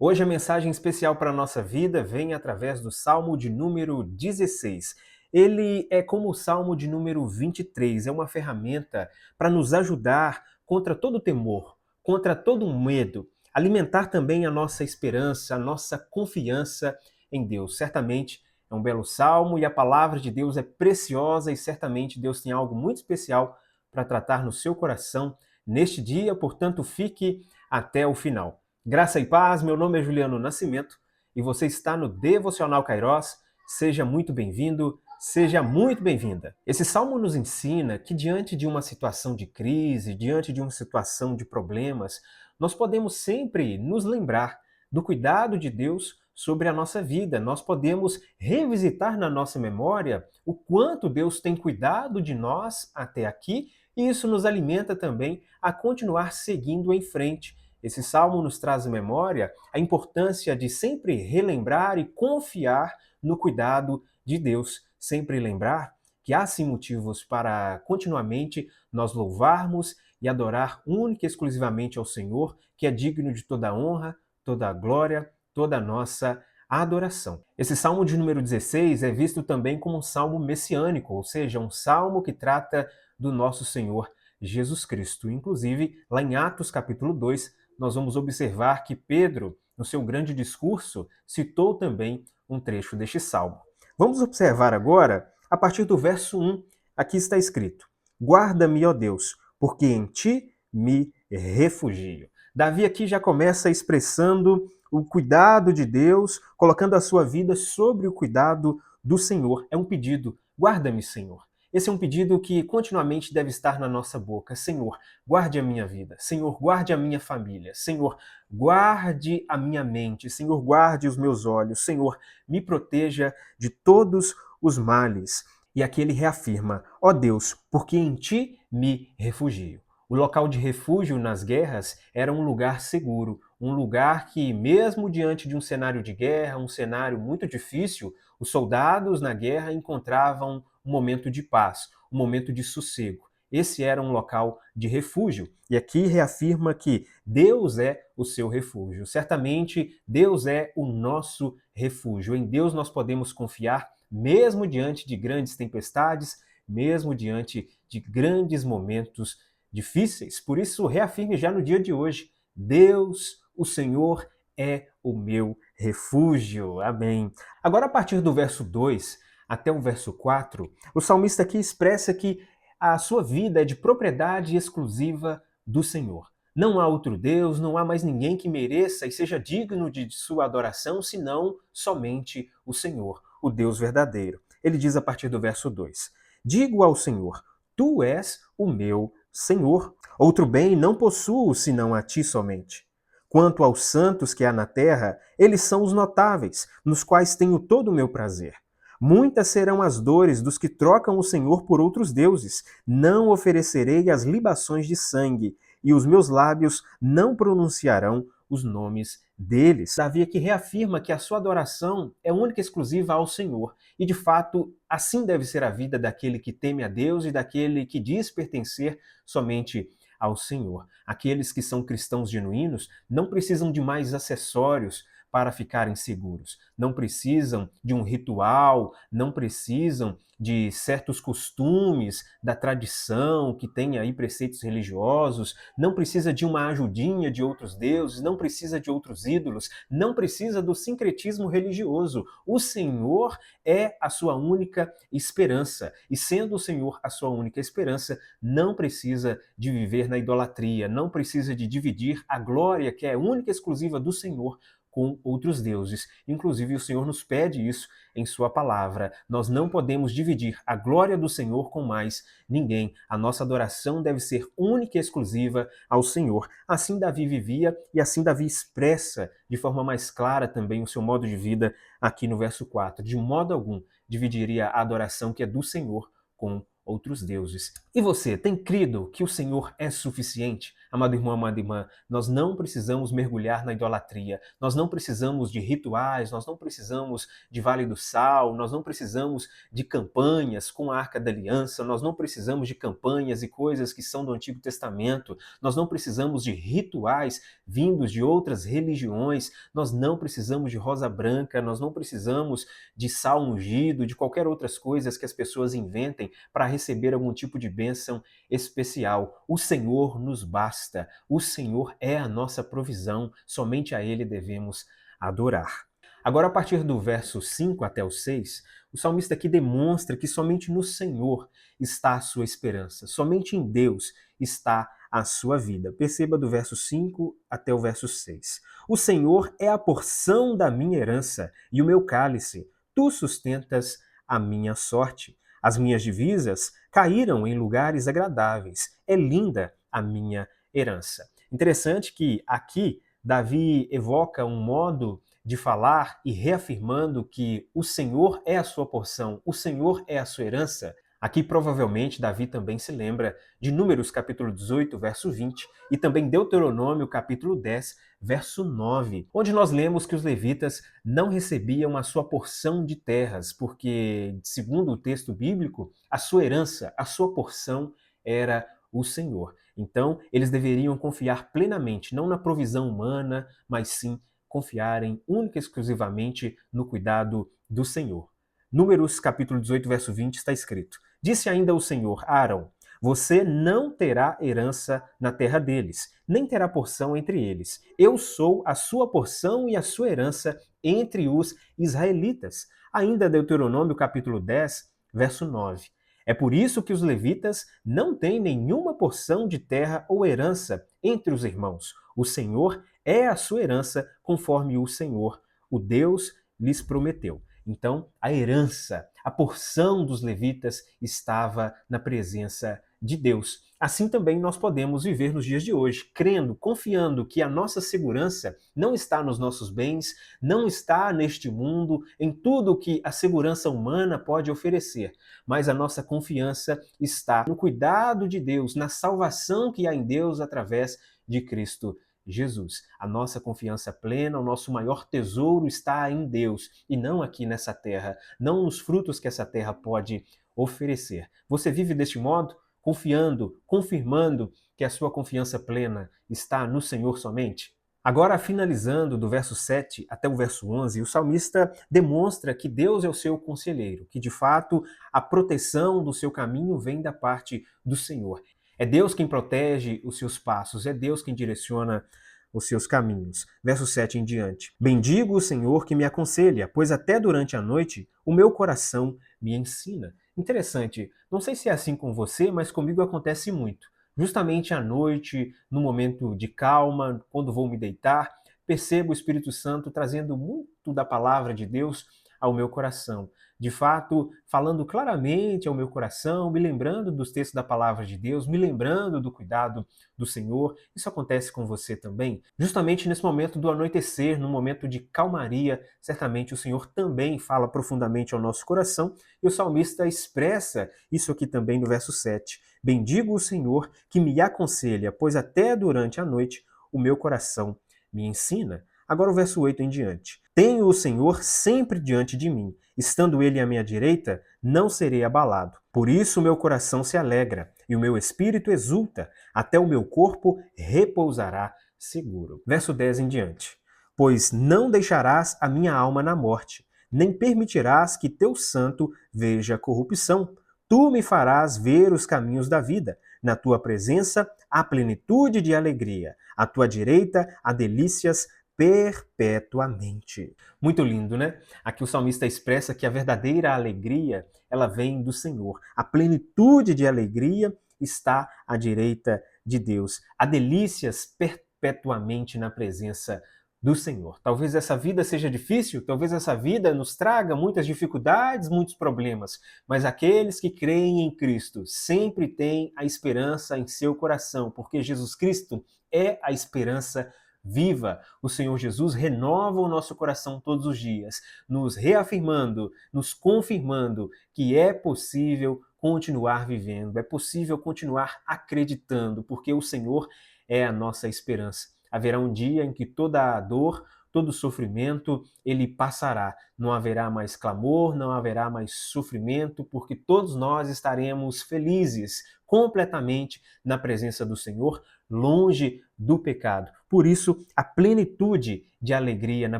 Hoje a mensagem especial para a nossa vida vem através do Salmo de número 16. Ele é como o Salmo de número 23, é uma ferramenta para nos ajudar contra todo temor, contra todo medo, alimentar também a nossa esperança, a nossa confiança em Deus. Certamente é um belo salmo e a palavra de Deus é preciosa e certamente Deus tem algo muito especial para tratar no seu coração neste dia, portanto, fique até o final. Graça e paz, meu nome é Juliano Nascimento e você está no Devocional Kairos. Seja muito bem-vindo, seja muito bem-vinda. Esse salmo nos ensina que diante de uma situação de crise, diante de uma situação de problemas, nós podemos sempre nos lembrar do cuidado de Deus sobre a nossa vida. Nós podemos revisitar na nossa memória o quanto Deus tem cuidado de nós até aqui e isso nos alimenta também a continuar seguindo em frente. Esse salmo nos traz à memória a importância de sempre relembrar e confiar no cuidado de Deus. Sempre lembrar que há sim motivos para continuamente nós louvarmos e adorar única e exclusivamente ao Senhor, que é digno de toda a honra, toda a glória, toda a nossa adoração. Esse salmo de número 16 é visto também como um salmo messiânico, ou seja, um salmo que trata do nosso Senhor Jesus Cristo. Inclusive, lá em Atos capítulo 2, nós vamos observar que Pedro, no seu grande discurso, citou também um trecho deste salmo. Vamos observar agora, a partir do verso 1, aqui está escrito: Guarda-me, ó Deus, porque em ti me refugio. Davi aqui já começa expressando o cuidado de Deus, colocando a sua vida sobre o cuidado do Senhor. É um pedido: guarda-me, Senhor. Esse é um pedido que continuamente deve estar na nossa boca. Senhor, guarde a minha vida. Senhor, guarde a minha família. Senhor, guarde a minha mente. Senhor, guarde os meus olhos. Senhor, me proteja de todos os males. E aqui ele reafirma: ó Deus, porque em ti me refugio. O local de refúgio nas guerras era um lugar seguro, um lugar que, mesmo diante de um cenário de guerra, um cenário muito difícil, os soldados na guerra encontravam um momento de paz, um momento de sossego. Esse era um local de refúgio. E aqui reafirma que Deus é o seu refúgio. Certamente, Deus é o nosso refúgio. Em Deus nós podemos confiar, mesmo diante de grandes tempestades, mesmo diante de grandes momentos difíceis. Por isso, reafirme já no dia de hoje: Deus, o Senhor, é o meu refúgio. Amém. Agora, a partir do verso 2 até o verso 4, o salmista aqui expressa que a sua vida é de propriedade exclusiva do Senhor. Não há outro Deus, não há mais ninguém que mereça e seja digno de sua adoração, senão somente o Senhor, o Deus verdadeiro. Ele diz a partir do verso 2: Digo ao Senhor, tu és o meu Senhor. Outro bem não possuo senão a ti somente. Quanto aos santos que há na terra, eles são os notáveis, nos quais tenho todo o meu prazer. Muitas serão as dores dos que trocam o Senhor por outros deuses. Não oferecerei as libações de sangue, e os meus lábios não pronunciarão os nomes deles. Davi aqui reafirma que a sua adoração é única e exclusiva ao Senhor. E de fato, assim deve ser a vida daquele que teme a Deus e daquele que diz pertencer somente ao Senhor. Aqueles que são cristãos genuínos não precisam de mais acessórios para ficarem seguros. Não precisam de um ritual, não precisam de certos costumes da tradição que tem aí preceitos religiosos, não precisa de uma ajudinha de outros deuses, não precisa de outros ídolos, não precisa do sincretismo religioso. O Senhor é a sua única esperança. E sendo o Senhor a sua única esperança, não precisa de viver na idolatria, não precisa de dividir a glória que é única e exclusiva do Senhor com outros deuses. Inclusive, o Senhor nos pede isso em sua palavra. Nós não podemos dividir a glória do Senhor com mais ninguém. A nossa adoração deve ser única e exclusiva ao Senhor. Assim Davi vivia e assim Davi expressa de forma mais clara também o seu modo de vida aqui no verso 4. De modo algum dividiria a adoração que é do Senhor com outros deuses. E você, tem crido que o Senhor é suficiente? Amado irmão, amada irmã, nós não precisamos mergulhar na idolatria, nós não precisamos de rituais, nós não precisamos de Vale do Sal, nós não precisamos de campanhas com a Arca da Aliança, nós não precisamos de campanhas e coisas que são do Antigo Testamento, nós não precisamos de rituais vindos de outras religiões, nós não precisamos de rosa branca, nós não precisamos de sal ungido, de qualquer outras coisas que as pessoas inventem para receber algum tipo de bênção especial. O Senhor nos basta, o Senhor é a nossa provisão, somente a Ele devemos adorar. Agora, a partir do verso 5 até o 6, o salmista aqui demonstra que somente no Senhor está a sua esperança, somente em Deus está a sua vida. Perceba do verso 5 até o verso 6. O Senhor é a porção da minha herança e o meu cálice. Tu sustentas a minha sorte. As minhas divisas caíram em lugares agradáveis. É linda a minha herança. Interessante que aqui Davi evoca um modo de falar e reafirmando que o Senhor é a sua porção, o Senhor é a sua herança. Aqui provavelmente Davi também se lembra de Números capítulo 18, verso 20 e também Deuteronômio capítulo 10, verso 9, onde nós lemos que os levitas não recebiam a sua porção de terras, porque, segundo o texto bíblico, a sua herança, a sua porção era o Senhor. Então, eles deveriam confiar plenamente, não na provisão humana, mas sim confiarem única e exclusivamente no cuidado do Senhor. Números capítulo 18, verso 20 está escrito: Disse ainda o Senhor a Arão: Você não terá herança na terra deles, nem terá porção entre eles. Eu sou a sua porção e a sua herança entre os israelitas. Ainda Deuteronômio capítulo 10, verso 9. É por isso que os levitas não têm nenhuma porção de terra ou herança entre os irmãos. O Senhor é a sua herança, conforme o Senhor, o Deus, lhes prometeu. Então, a herança, a porção dos levitas estava na presença de Deus. Assim também nós podemos viver nos dias de hoje, crendo, confiando que a nossa segurança não está nos nossos bens, não está neste mundo, em tudo que a segurança humana pode oferecer, mas a nossa confiança está no cuidado de Deus, na salvação que há em Deus através de Cristo Jesus. A nossa confiança plena, o nosso maior tesouro está em Deus e não aqui nessa terra, não nos frutos que essa terra pode oferecer. Você vive deste modo? Confiando, confirmando que a sua confiança plena está no Senhor somente? Agora, finalizando do verso 7 até o verso 11, o salmista demonstra que Deus é o seu conselheiro, que de fato a proteção do seu caminho vem da parte do Senhor. É Deus quem protege os seus passos, é Deus quem direciona os seus caminhos. Verso 7 em diante. Bendigo o Senhor que me aconselha, pois até durante a noite o meu coração me ensina. Interessante, não sei se é assim com você, mas comigo acontece muito. Justamente à noite, no momento de calma, quando vou me deitar, percebo o Espírito Santo trazendo muito da palavra de Deus ao meu coração. De fato, falando claramente ao meu coração, me lembrando dos textos da palavra de Deus, me lembrando do cuidado do Senhor. Isso acontece com você também? Justamente nesse momento do anoitecer, no momento de calmaria, certamente o Senhor também fala profundamente ao nosso coração, e o salmista expressa isso aqui também no verso 7. Bendigo o Senhor que me aconselha, pois até durante a noite o meu coração me ensina. Agora o verso 8 em diante. Tenho o Senhor sempre diante de mim. Estando ele à minha direita, não serei abalado. Por isso o meu coração se alegra e o meu espírito exulta, até o meu corpo repousará seguro. Verso 10 em diante. Pois não deixarás a minha alma na morte, nem permitirás que teu santo veja corrupção. Tu me farás ver os caminhos da vida. Na tua presença há plenitude de alegria. À tua direita há delícias perpetuamente. Muito lindo, né? Aqui o salmista expressa que a verdadeira alegria, ela vem do Senhor. A plenitude de alegria está à direita de Deus. Há delícias perpetuamente na presença do Senhor. Talvez essa vida seja difícil, talvez essa vida nos traga muitas dificuldades, muitos problemas, mas aqueles que creem em Cristo sempre têm a esperança em seu coração, porque Jesus Cristo é a esperança viva. O Senhor Jesus renova o nosso coração todos os dias, nos reafirmando, nos confirmando que é possível continuar vivendo, é possível continuar acreditando, porque o Senhor é a nossa esperança. Haverá um dia em que toda a dor, todo o sofrimento, ele passará. Não haverá mais clamor, não haverá mais sofrimento, porque todos nós estaremos felizes completamente na presença do Senhor, longe do pecado. Por isso, a plenitude de alegria na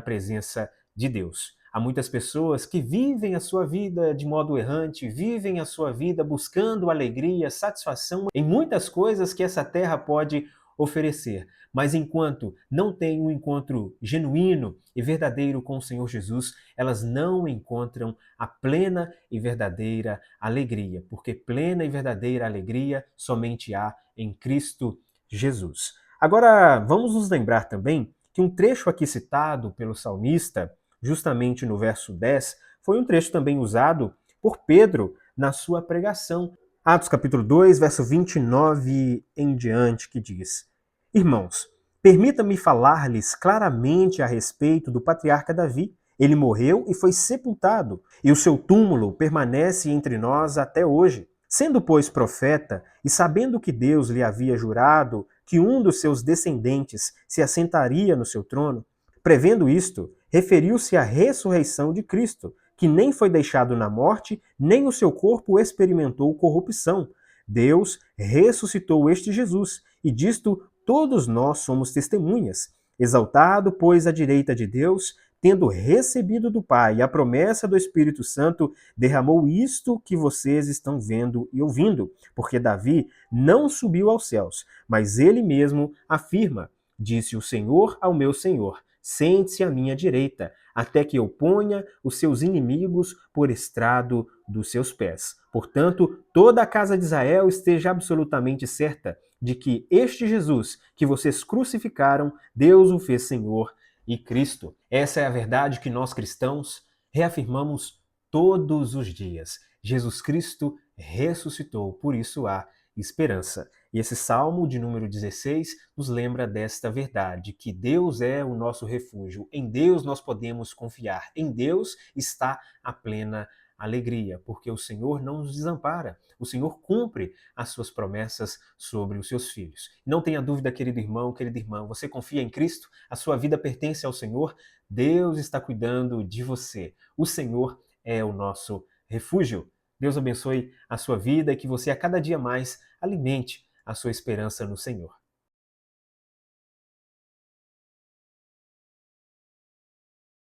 presença de Deus. Há muitas pessoas que vivem a sua vida de modo errante, vivem a sua vida buscando alegria, satisfação em muitas coisas que essa terra pode oferecer. Mas enquanto não têm um encontro genuíno e verdadeiro com o Senhor Jesus, elas não encontram a plena e verdadeira alegria, porque plena e verdadeira alegria somente há em Cristo Jesus. Agora, vamos nos lembrar também que um trecho aqui citado pelo salmista, justamente no verso 10, foi um trecho também usado por Pedro na sua pregação. Atos capítulo 2, verso 29 em diante, que diz: Irmãos, permita-me falar-lhes claramente a respeito do patriarca Davi. Ele morreu e foi sepultado, e o seu túmulo permanece entre nós até hoje. Sendo, pois, profeta, e sabendo que Deus lhe havia jurado que um dos seus descendentes se assentaria no seu trono, prevendo isto, referiu-se à ressurreição de Cristo, que nem foi deixado na morte, nem o seu corpo experimentou corrupção. Deus ressuscitou este Jesus, e disto todos nós somos testemunhas. Exaltado, pois, à direita de Deus, tendo recebido do Pai a promessa do Espírito Santo, derramou isto que vocês estão vendo e ouvindo, porque Davi não subiu aos céus, mas ele mesmo afirma: Disse o Senhor ao meu Senhor: Sente-se à minha direita, até que eu ponha os seus inimigos por estrado dos seus pés. Portanto, toda a casa de Israel esteja absolutamente certa de que este Jesus que vocês crucificaram, Deus o fez Senhor e Cristo. Essa é a verdade que nós cristãos reafirmamos todos os dias. Jesus Cristo ressuscitou, por isso há esperança. E esse Salmo de número 16 nos lembra desta verdade, que Deus é o nosso refúgio, em Deus nós podemos confiar, em Deus está a plena alegria, porque o Senhor não nos desampara, o Senhor cumpre as suas promessas sobre os seus filhos. Não tenha dúvida, querido irmão, querida irmã, você confia em Cristo, a sua vida pertence ao Senhor, Deus está cuidando de você, o Senhor é o nosso refúgio. Deus abençoe a sua vida e que você a cada dia mais alimente a sua esperança no Senhor.